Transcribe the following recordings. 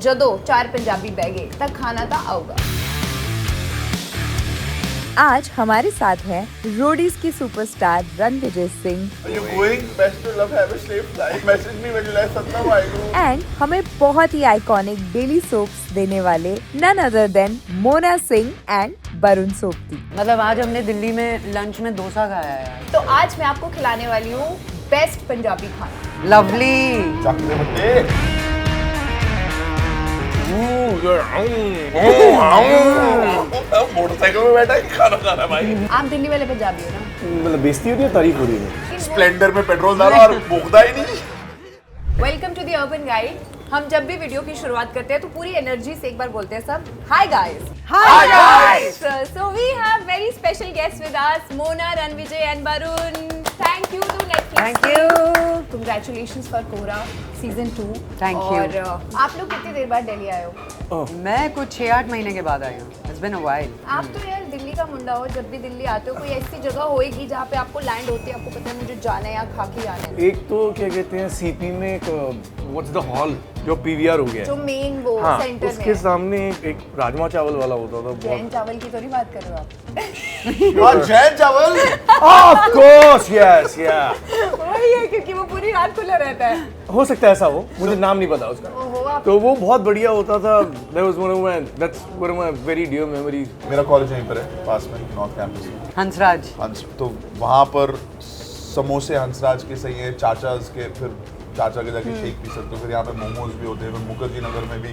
जदों 4 पंजाबी बह गए तक खाना था आऊगा। आज हमारे साथ हैं रोडीज की सुपरस्टार रणविजय सिंह एंड हमें बहुत ही आइकॉनिक डेली सोप्स देने वाले none other than Mona Singh and Varun Sopti. मतलब आज हमने दिल्ली में लंच में डोसा खाया है यार। तो आज मैं आपको खिलाने वाली हूँ बेस्ट पंजाबी खाना। लवली। मोटरसाइकिल में बैठा है खाना खा रहा भाई। आप दिल्ली वाले पंजाबी हो ना? मतलब बेइज्जती हो रही है, तारीफ हो रही है। स्प्लेंडर में पेट्रोल डालो और भूखता ही नहीं। Welcome to the urban guide. हम जब भी वीडियो की शुरुआत करते हैं तो पूरी एनर्जी से एक बार बोलते हैं सब hi guys. Hi guys. So we have very special guests with us, Mona, Ranvijay and Varun. Thank you to Netflix. Thank you. Congratulations for Kohra season 2. Thank you. और आप लोग कितनी देर बाद दिल्ली आए हो? मैं कुछ 6-8 महीने के बाद आई हूँ। It's been a while. आप तो यार दिल्ली का मुंडा हो, जब भी दिल्ली आते हो कोई ऐसी जगह होएगी जहाँ पे आपको लैंड होती है, आपको पता है मुझे जाना है यहाँ खा के आना है। एक तो क्या कहते हैं सीपी में एक व्हाट्स द हॉल जो पीवीआर हो गया जो मेन वो हाँ, सेंटर में उसके सामने एक राजमा चावल वाला होता था जैन चावल की थोड़ी बात कर रहे हो आप? जैन चावल ऑफ कोर्स यस या वही है क्योंकि वो पूरी रात खुला रहता है। हो सकता है ऐसा हो, मुझे नाम नहीं पता उसका। ओहो, आप तो वो बहुत बढ़िया होता था। That was one of my very dear memories. मेरा कॉलेज यहीं पर है पास में, नॉर्थ कैंपस में। हंसराज। तो वहाँ पर समोसे हंसराज के सही है, चाचाज के, फिर चाचा के जाके शेक पी सकते हो, फिर यहाँ पे मोमोज भी होते हैं, फिर मुखर्जी नगर में भी।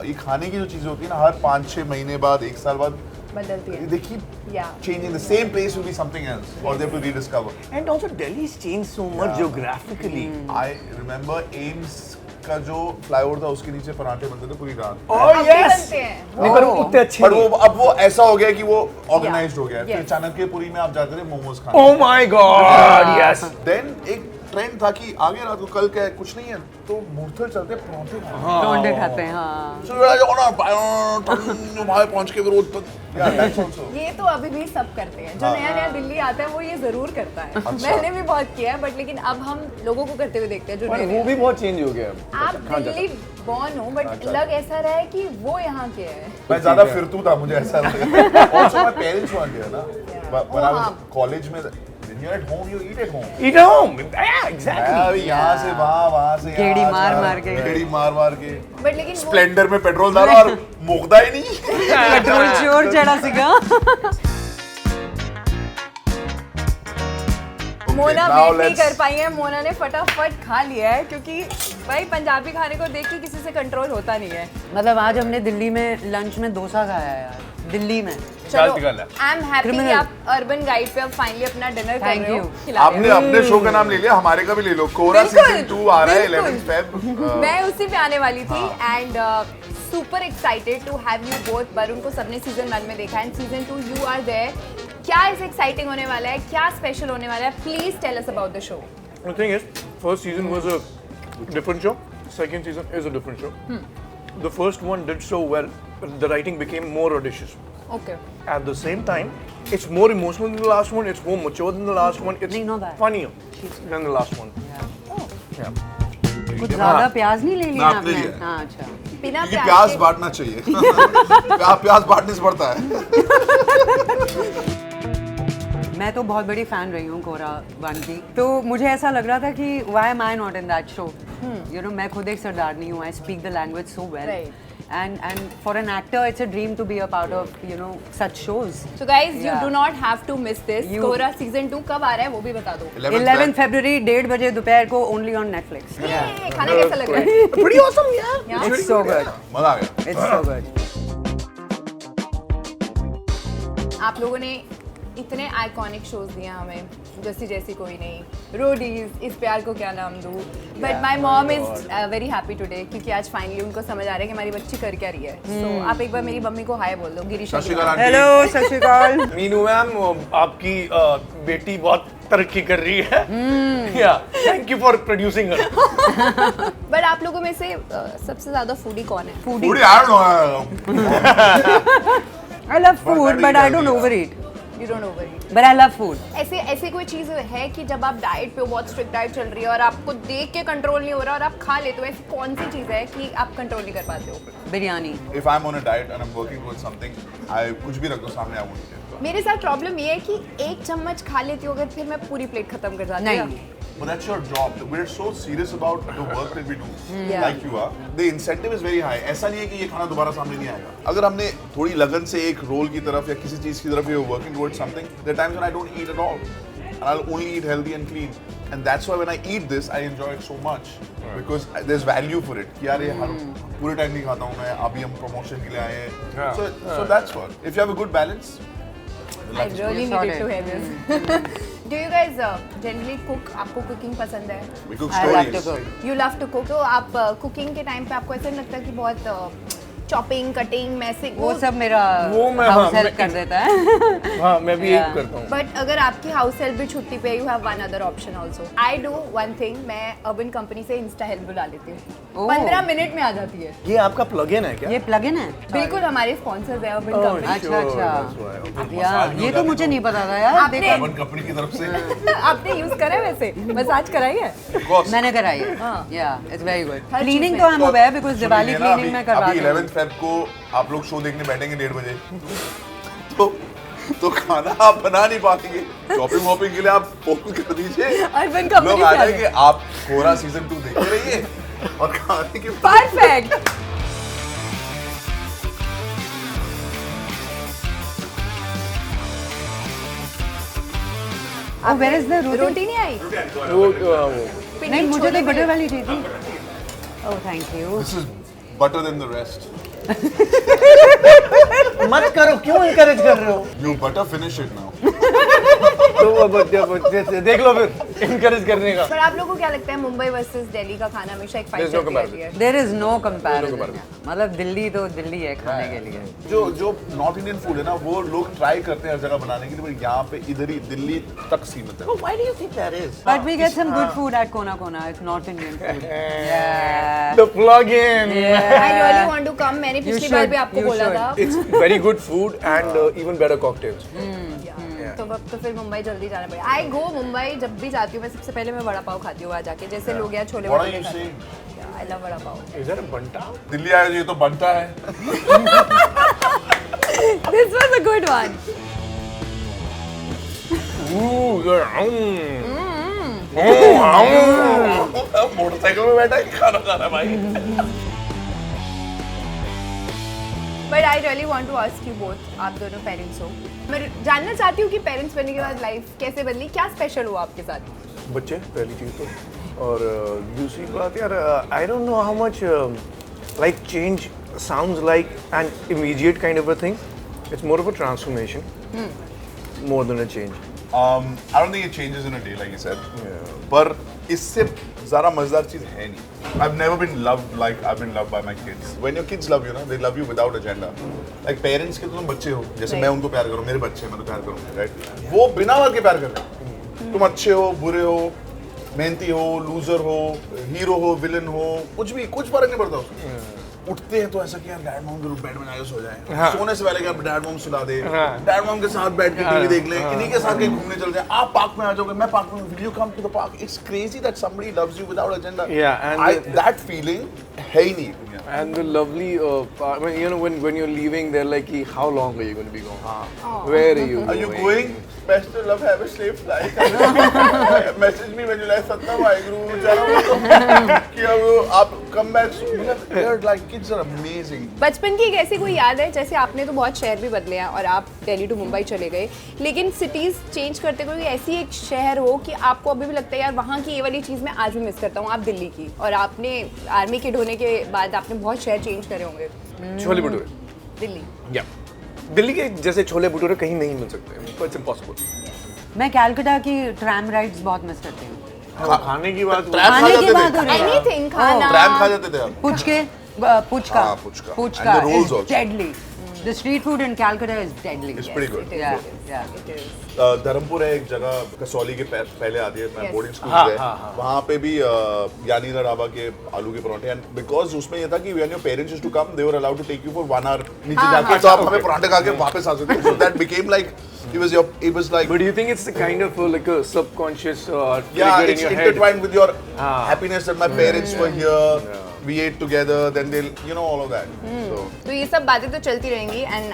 ये खाने की जो चीज़ें होती है ना, हर 5-6 महीने बाद, 1 साल बाद बदलती है। they keep changing. The same place will be something else, or they have to rediscover. And also Delhi's changed so much geographically. I remember Ames का जो फ्लाईओवर था उसके नीचे पराठे बनते थे पूरी रात। Oh अब भी yes. बनते हैं। नहीं पर वो उतने अच्छे पर नहीं। वो अब वो ऐसा हो गया कि वो ऑर्गेनाइज्ड हो गया है। फिर Yes. चाणक्यपुरी में आप जाते थे मोमोज खाने। Oh my God yes. Then एक ट्रेंड था कि आगे रात को कल क्या है कुछ नहीं है तो मुरथल चलते पराठे खाने। पराठे खाते हैं हाँ। So we're like, oh no, वहाँ पहुँच के फिर वो yeah, that's also. ये तो अभी भी सब करते हैं, जो नया नया दिल्ली आता है वो ये जरूर करता है। मैंने भी बहुत किया है बट लेकिन अब हम लोगों को करते हुए देखते हैं जो पर नए वो भी बहुत चेंज हो गया है। आप दिल्ली बॉर्न हो बट लग ऐसा रहा है कि वो यहाँ के हैं। मैं ज़्यादा फिरतू था मुझे ऐसा लगा। Also my parents weren't here ना। But when I was college में when you're at home you eat at home. Eat at home. Yeah, exactly. अभी यहाँ से वहाँ से गेड़ी यहाँ, मार अच्छा, मार के। गेड़ी मार के बट लेकिन वो स्प्लेंडर में पेट्रोल डालो और मुकदा ही नहीं। पेट्रोल चोर चढ़ा सीगा। मोना now वेट नहीं let's- कर पाई है, मोना ने फटाफट खा लिया है क्योंकि भाई पंजाबी खाने को देख के किसी से कंट्रोल होता नहीं है। मतलब आज हमने दिल्ली में लंच में डोसा खाया है यार। दिल्ली में। चलो गलत गल है। आई एम हैप्पी कि Criminal. आप अर्बन गाइड पे अब फाइनली अपना डिनर कर Thank रहे हो। you. खिला रहे आपने हो। अपने शो का नाम ले लिया, हमारे का भी ले लो। कोरा बिल्कुल, सीजन 2 आ रहा है बिल्कुल। 11 फेब। मैं उसी पे आने वाली थी and super excited to have you both. Varun को सबने सीजन 1 में देखा and season 2 you are there. क्या इस एक्साइटिंग होने वाला है, क्या स्पेशल होने वाला है? Please tell us about the show. The thing is, first season was a different show. Second season is a different show. The first one did so well, the writing became more audacious. Okay At the same time, it's more emotional than the last one. It's more mature than the last one. It's नहीं, not bad. funnier than the last one. Yeah. कुछ ज्यादा प्याज नहीं ले लिया ना, ले आपने? लिया। हाँ अच्छा। बिना क्योंकि प्याज के बांटना चाहिए। प्याज बांटने से बढ़ता है। मैं तो बहुत बड़ी फैन रही हूँ कोरा 1 की। तो मुझे ऐसा लग रहा था कि why am I not in that show. You know मैं खुद एक सरदारनी हूँ। I speak the language so well. Right. And for an actor it's a dream to be a part of you know such shows. So guys, you Yeah. do not have to miss this. You- Kora season 2 कब आ रहा है वो भी बता दो। 11 February 1:30 बजे दोपहर को only on Netflix. ये खाना कैसा लग रहा है? Pretty awesome, yeah. Yeah. It's so good. मजा आ गया। It's so good. आप लोगों ने इतने आइकॉनिक शोज दिए हमें, जैसी जैसी कोई नहीं, रोडीज, इस प्यार को क्या नाम दूँ। But my mom is very happy today क्योंकि आज फाइनली उनको समझ आ रहा है कि हमारी बच्ची कर क्या रही है। सो आप एक बार मेरी मम्मी को हाय बोल दो। गिरीश सत श्री अकाल आंटी। Hello, सत श्री अकाल। मीनू मैम, आपकी बेटी बहुत तरक्की कर रही है। या thank you for producing her. But आप लोगों में से सबसे ज्यादा फूडी कौन है? पूरी I don't know। I love food but I don't overeat. You don't overeat. But I love food. ऐसे ऐसे कोई चीज़ है कि जब आप डाइट पे हो, बहुत स्ट्रिक्ट डाइट चल रही है और आपको देख के कंट्रोल नहीं हो रहा और आप खा लेते हो, ऐसी कौन सी चीज़ है कि आप कंट्रोल नहीं कर पाते हो? Biryani. If I'm on a diet and I'm working towards something, I कुछ भी रख दो सामने I won't eat it. मेरे साथ प्रॉब्लम ये है कि एक चम्मच खा लेती हूँ अगर फिर मैं पूरी प्लेट खत्म कर जाती हूँ. नहीं. But that's your job. We're so serious about the work that we do, Yeah. like you are. The incentive is very high. ऐसा नहीं है कि ये खाना दोबारा सामने नहीं आएगा. अगर हमने थोड़ी लगन से एक रोल की तरफ या किसी चीज की तरफ we are working towards something, there are times when I don't eat at all, and I'll only eat healthy and clean. And that's why when I eat this, I enjoy it so much because there's value for it. कि यार ये हर पूरे time नहीं खाता हूँ मैं. अभी हम promotion के लिए आए हैं. So that's what. If you have a good balance. I really Sorted. needed to hear this. Do you guys generally cook? आपको cooking पसंद है? We cook I love to stories. cook. You love to cook. तो आप cooking के time पे आपको ऐसा नहीं लगता कि बहुत चॉपिंग, कटिंग, मैसिंग वो सब मेरा वो मैं- हाउस हाँ, हेल्प मैं- कर देता है. हाँ मैं भी Yeah. यही करता हूँ. बट अगर आपकी हाउस हेल्प भी छुट्टी पे, you have one other option also. I do one thing, मैं अर्बन कंपनी से इंस्टा हेल्प बुला लेती हूँ. Oh. 15 मिनट में आ जाती है. ये आपका प्लग इन है क्या? ये प्लग इन है. बिल्कुल हमारे स्पॉन्सर्स है अर्बन Oh, कंपनी. अच्छा, sure, अच्छा. that's why. यार ये तो मुझे नहीं पता था यार. आपने- देखो One company की तरफ से. आपने यूज करा है वैसे? मसाज कराई है? Of course. मैंने कराई है. हाँ. Yeah, it's very good. Her cheese Cleaning में. तो I'm aware because सुनिए दिवाली ना, क्लीनिंग में करवा अभी दूँ. 11th Feb को आप लोग शो देखने बैठेंगे 1:30 बजे. तो खाना आप बना नहीं पाएंगे. शॉपिंग वॉपिंग के लिए आप फोन कर दीजिए. अर्बन कंपनी लोग आ से आ जाएंगे. आप कोरा सीजन 2 देखते रहिए और खाने के perfect. Oh, where is the roti? रोटी नहीं आई? वो नहीं मुझे छोले तो बटर भी- वाली चाहिए थी. Oh, thank you. This is better than the rest. मत करो, क्यों इनकरेज कर रहे हो? You better finish it now. तो अब देख लो फिर इनकरेज करने का. पर आप लोगों को क्या लगता है मुंबई वर्सेस दिल्ली का खाना हमेशा एक फाइट There's no चलती रहती है? There is no comparison. मतलब दिल्ली तो दिल्ली है खाने के लिए. जो नॉर्थ इंडियन फूड है ना वो लोग ट्राई करते हैं हर जगह बनाने के लिए पर यहाँ पे इधर ही दिल्ली तक सीमित है. Why do you think that is? But we get some good food at Kona Kona. It's North Indian food. Yeah. The plug-in. I really want to come. मैंने You पिछली बार should, भी आपको you बोला should. था. It's very good food and even better cocktails. तो अब तो फिर मुंबई जल्दी जाना पड़ेगा. आई गो मुंबई जब भी जाती हूँ मैं सबसे पहले मैं वड़ा पाव खाती हूँ वहाँ जाके. जैसे लोग यहाँ chole What are bhature you खाते saying? हैं. I love vada pav. Is that a banta? Delhi आए तो ये तो बनता है. This was a good one. Ooh, motorcycle में बैठा है खाना खा रहा है भाई. But I really want to ask you both. आप दोनों पेरेंट्स हो. मैं जानना चाहती हूँ कि पेरेंट्स बनने के बाद लाइफ कैसे बदली, क्या स्पेशल हुआ आपके साथ? बच्चे पहली चीज तो और दूसरी बात यार I don't know how much like change sounds like an immediate kind of a thing. It's more of a transformation more than a change. I don't think it changes in a day like you said. पर इससे ज़्यादा मजेदार चीज़ है नहीं. I've never been loved like I've been loved by my kids. When your kids love you, ना, they love you without agenda. Like parents के तो तुम बच्चे हो, जैसे मैं उनको प्यार करूँ, मेरे बच्चे हैं, मैं तो प्यार करूँगा, right? वो बिना बात के प्यार कर रहे हैं. तुम अच्छे हो, बुरे हो, मेहनती हो, लूजर हो, हीरो हो, विलन हो, कुछ फर्क नहीं पड़ता उसको. उठते हैं तो ऐसा कि यार डैड मॉम के रूम बेड में जाके सो जाए. हाँ. सोने से पहले क्या डैड मॉम सुला दे. हाँ. डैड मॉम के साथ बैठ के टीवी देख ले. इन्हीं के साथ कहीं घूमने चल जाए. आप पार्क में आ जाओगे, मैं पार्क में. Will you come to the park? It's crazy that somebody loves you without agenda. Yeah, and that feeling है ही नहीं दुनिया में. And the lovely, I mean, you know, when you're leaving, they're like, how long are you going to be gone? Where are you Are you going? Best to love, have a safe flight. Message me when you like Satna Vaiguru. चलो कि अब आप come back soon. They're like kids are amazing. बचपन की एक ऐसी कोई याद है, जैसे आपने तो बहुत शहर भी बदले हैं और आप दिल्ली टू मुंबई चले गए, लेकिन सिटीज चेंज करते कोई ऐसी एक शहर हो कि आपको अभी भी लगता है यार वहाँ की ये वाली चीज़ मैं आज भी मिस करता हूँ. आप दिल्ली की, और आपने आर्मी किड होने के बाद आपने बहुत शहर चेंज करे होंगे. छोले भटूरे. दिल्ली. Yeah. दिल्ली के जैसे छोले भटूरे कहीं नहीं मिल सकते. It's impossible. मैं कैलकाटा की ट्रैम राइड्स बहुत मिस करती हूँ. खाने की बात. ट्रैम खा खाने की जाते बात हो थे. रही है. एनीथिंग खाना. ट्रैम खा जाते थे आप. पुचका हाँ, puchka. Puchka And the rolls is also. deadly. The street food in Calcutta is deadly. It's pretty good. Yeah. Dharampur है एक जगह, कसौली के पहले आती है. मैं Yes. बोर्डिंग स्कूल हाँ, गए. हाँ, हाँ. वहाँ पे भी यानीदा ढाबा के आलू के पराठे. एंड बिकॉज उसमें ये था कि when your parents used to come, they were allowed to take you for 1 hour नीचे जाके, तो आप हमें पराठे खा के वापस आ सकते. So that became like It was like, But do you think it's the kind of like a subconscious yeah, trigger in it's your head? intertwined with your Ah. happiness that my parents were here, we ate together, then they'll, you know, all of that. So, तो ये सब बातें तो चलती रहेंगी and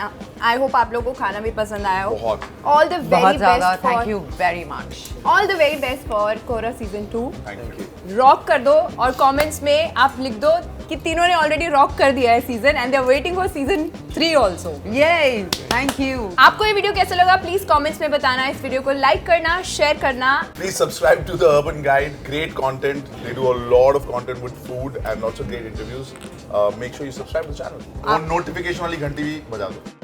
I hope आप लोगों को खाना भी पसंद आया हो बहुत। ऑल द बहुत वेरी ज़्यादा best thank you very much all the very best for Kora season 2 thank you. Rock कर दो और कमेंट्स में आप लिख दो कि तीनों ने ऑलरेडी रॉक कर दिया है season and they are waiting for season 3 also. ये थैंक यू आपको ये वीडियो कैसा लगा प्लीज कमेंट्स में बताना, इस वीडियो को लाइक करना, शेयर करना। Please subscribe to The Urban Guide. Great content. They do a lot of content with food and lots of great interviews. Make sure you subscribe to the channel. और notification वाली घंटी भी बजा दो.